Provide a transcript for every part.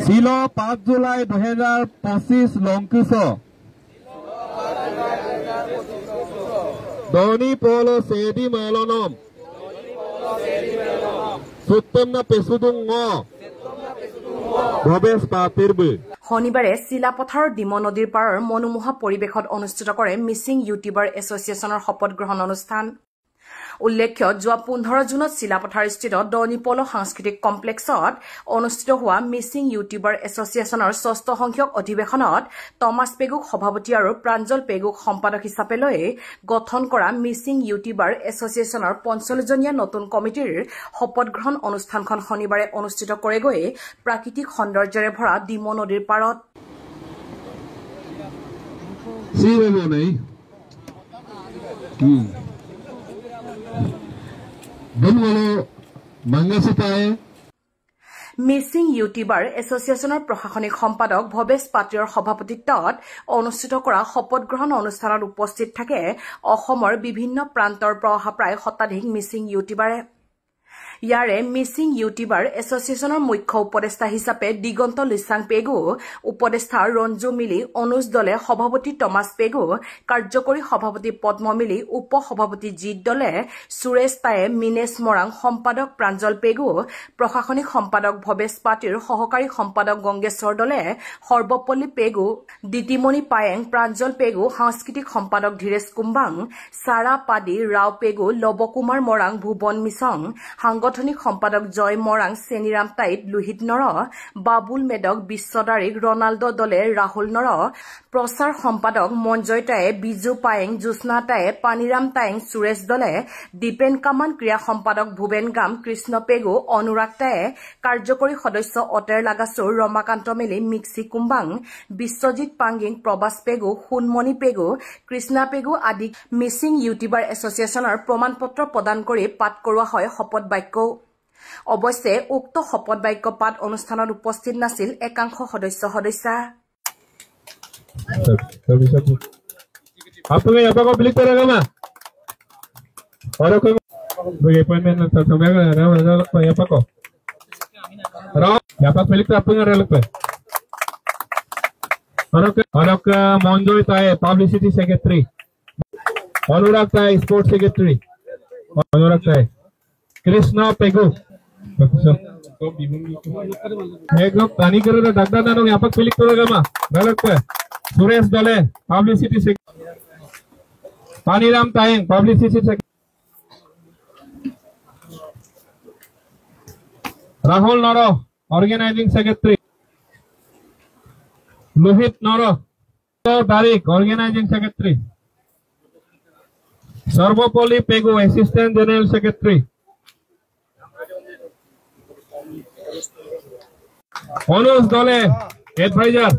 Silo 5 Julai 2025 Longkuso Doni Polo Sedi Melonom Sutemna Pesudung Ngo Bobes Patirbu শনিবাৰে চিলাপথাৰৰ ডিমো নদীৰ পাৰৰ মনোমোহা পৰিৱেশত অনুষ্ঠিত কৰে মিছিং ইউটিউবাৰ এছ'চিয়েশ্যনৰ শপত গ্ৰহণ অনুষ্ঠান উল্লেখ্য যোৱা 15 জুনত চিলাপথাৰস্থিত দনিপল সাংস্কৃতিক কমপ্লেক্সত অনুষ্ঠিত হোৱা মিছিং ইউটিউবাৰ এছ'চিয়েশ্যনৰ 6ষ্ঠ সংখ্যক অধিৱেশনত টমাছ পেগুক সভাপতি আৰু প্ৰাঞ্জল পেগুক সম্পাদক হিচাপে লৈ গঠন কৰা মিছিং ইউটিউবাৰ এছ'চিয়েশ্যনৰ 45জনীয়া নতুন কমিটিৰ শপত গ্ৰহণ অনুষ্ঠানখন শনিবাৰে অনুষ্ঠিত কৰেগৈ প্ৰাকৃতিক সৌন্দৰ্যৰে ভৰা ডিমো নদীৰ পাৰত মিছিং ইউটিউবাৰ এছ'চিয়েশ্যনৰ প্ৰশাসনিক সম্পাদক ভৱেশ পাত্ৰৰ সভাপতিত্বত অনুষ্ঠিত কৰা শপত গ্ৰহণ অনুষ্ঠানত উপস্থিত থাকে অসমৰ বিভিন্ন প্ৰান্তৰ পৰা অহা প্ৰায় শতাধিক মিছিং ইউটিউবাৰে ইয়াৰে মিছিং ইউটিউবাৰ এছ'চিয়েশ্যনৰ মুখ্য উপদেষ্টা হিচাপে দিগন্ত লিচাং পেগু উপদেষ্টা ৰঞ্জু মিলি অনুজ দলে সভাপতি টমাছ পেগু কাৰ্যকৰী সভাপতি পদ্ম মিলি উপ সভাপতি জিত দলে সুৰেশ তায়ে মিনেশ মৰাং সম্পাদক প্ৰাঞ্জল পেগু প্ৰশাসনিক সম্পাদক ভৱেশ পাটিৰ সহকাৰী সম্পাদক গংগেশ্বৰ দলে সৰ্বপল্লী পেগু দিতিমণি পায়েং প্ৰাঞ্জল পেগু সাংস্কৃতিক সম্পাদক ধীৰেশ কুম্বাং সাৰা পাদি ৰাও পেগু লবকুমাৰ মৰাং ভুৱন মিছং সাংগঠনিক সম্পাদক জয় মৰাং চেনিৰাম টাইট লোহিত নৰ বাবুল মেডক বিশ্বদাৰিক ৰনাল্ডো দলে ৰাহুল নৰ প্ৰচাৰ সম্পাদক মঞ্জয় টায়ে বিজু পায়েং জুস্না টায়ে পানিৰাম টায়েং সুৰেশ দলে দীপেন কামান ক্ৰিয়া সম্পাদক ভুৱেন গাম কৃষ্ণ পেগু অনুৰাগ টায়ে কাৰ্যকৰী সদস্য অতেৰ লাগাছুৰ ৰমাকান্ত মেলি মিক্সি কুম্বাং বিশ্বজিৎ পাংগিং প্ৰবাস পেগু সুনমণি পেগু কৃষ্ণা পেগু আদি মিছিং ইউটিউবাৰ এছ'চিয়েশ্যনৰ প্ৰমাণপত্ৰ প্ৰদান কৰি পাঠ কৰোৱা হয় শপত বাক্য অৱশ্যে উক্ত শপত বাক্য পাঠ অনুষ্ঠানত উপস্থিত নাছিল একাংশ সদস্যা आप लोग यहाँ पर क्लिक करेगा ना और कोई अपॉइंटमेंट यहाँ पर को यहाँ पर क्लिक आप लोग और मंजोर ताए पब्लिसिटी सेक्रेटरी अनुराग ताए स्पोर्ट्स सेक्रेटरी अनुराग ताए कृष्णा पेगु एक लोग पानी करे तो डॉक्टर ना लोग यहाँ पर क्लिक करेगा ना गलत पे सुरेश दले पब्लिसिटी से पानीराम तायंग पब्लिसिटी से Rahul Naro organising secretary Lohit Naro Tariq organising secretary Sarvapalli Pegu assistant general secretary Anuj Dale adviser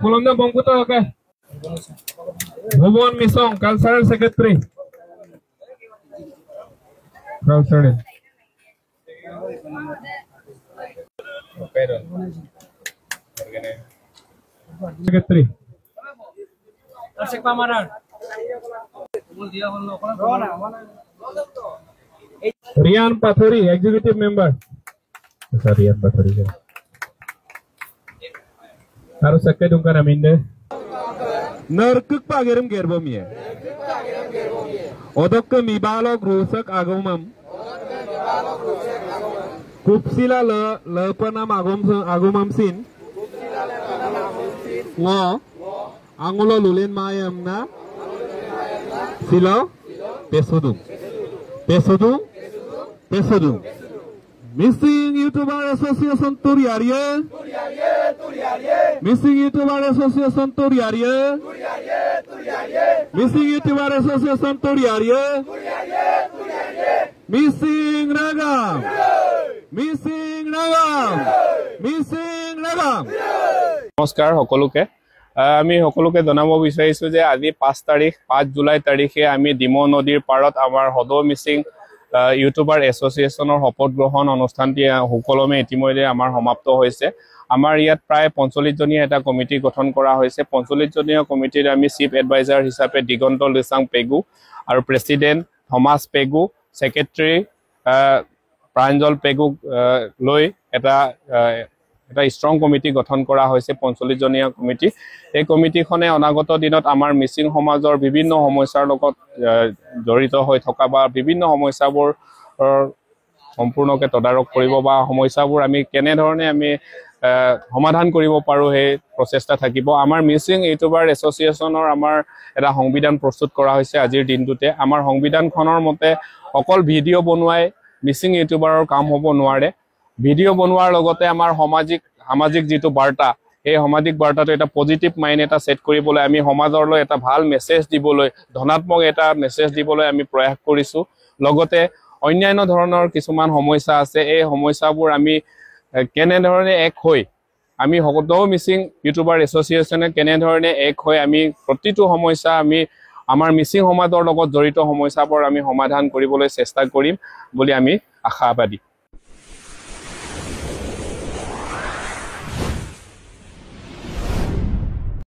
kolomnya bangkuta oke Bhuvan Misong cultural secretary secretary Rian Pathuri executive member Rian Pathuri harus sakit dungkan amin deh nerkuk pagerim gerbomnya odok ke mibalok rusak agumam kupsila lepenam agumam sin ngo angulo lulin mayam na silo pesudung Missing YouTuber Association Turiarye Missing YouTuber Association Turiarye Missing YouTuber Association Turiarye Missing Ragam নমস্কাৰ সকলোকে আমি সকলোকে জনাব বিচাৰিছো যে আজি 5 July তাৰিখে আমি ডিমো নদীৰ পাৰত আমাৰ হদ মিছিং ইউটিউবাৰ এছ'চিয়েশ্যনৰ শপত গ্ৰহণ অনুষ্ঠানটি সুকলমে ইতিমধ্যে আমাৰ সমাপ্ত হৈছে আমাৰ ইয়াত প্ৰায় 45জনীয়া এটা কমিটি গঠন কৰা হৈছে 45জনীয়া কমিটিৰ আমি চিফ এডভাইজাৰ হিচাপে দিগন্ত লিচাং পেগু আৰু president Thomas Pegu secretary Pranjal Pegu লৈ এটা ষ্ট্ৰং কমিটি গঠন কৰা হৈছে 45জনীয়া কমিটি এই কমিটিখনে অনাগত দিনত আমাৰ মিচিং সমাজৰ বিভিন্ন সমস্যাৰ লগত জড়িত হৈ থকা বা বিভিন্ন সমস্যাবোৰ সম্পূৰ্ণকে তদাৰক কৰিব বা সমস্যাবোৰ আমি কেনে ধৰণে আমি সমাধান কৰিব পাৰো হে প্ৰচেষ্টা থাকিব আমাৰ মিচিং ইউটিউবাৰ এছ'চিয়েশ্যনৰ আমাৰ এটা সংবিধান প্ৰস্তুত কৰা হৈছে আজিৰ দিনটোতে আমাৰ সংবিধানখনৰ মতে অকল ভিডিঅ' বনোৱাই মিচিং ইউটিউবাৰৰ কাম হ'ব নোৱাৰে ভিডিঅ' বনোৱাৰ লগতে আমাৰ সামাজিক যেটো বাৰ্তা এই সামাজিক বাৰ্তাটো এটা পজিটিভ মাইন্ড এটা সেট কৰিবলৈ আমি সমাজৰলৈ এটা ভাল মেছেজ দিবলৈ ধনাত্মক এটা মেছেজ দিবলৈ আমি প্ৰয়াস কৰিছো লগতে অন্যান্য ধৰণৰ কিছুমান সমস্যা আছে এই সমস্যাবোৰ আমি কেনে ধৰণে এক হৈ আমি সকলো মিচিং ইউটিউবাৰ এছ'চিয়েশ্যনে কেনে ধৰণে এক হৈ আমি প্ৰতিটো সমস্যা আমি আমাৰ মিচিং সমাজৰ লগত জড়িত সমস্যাবোৰ আমি সমাধান কৰিবলৈ চেষ্টা কৰিম বুলি আমি আশাবাদী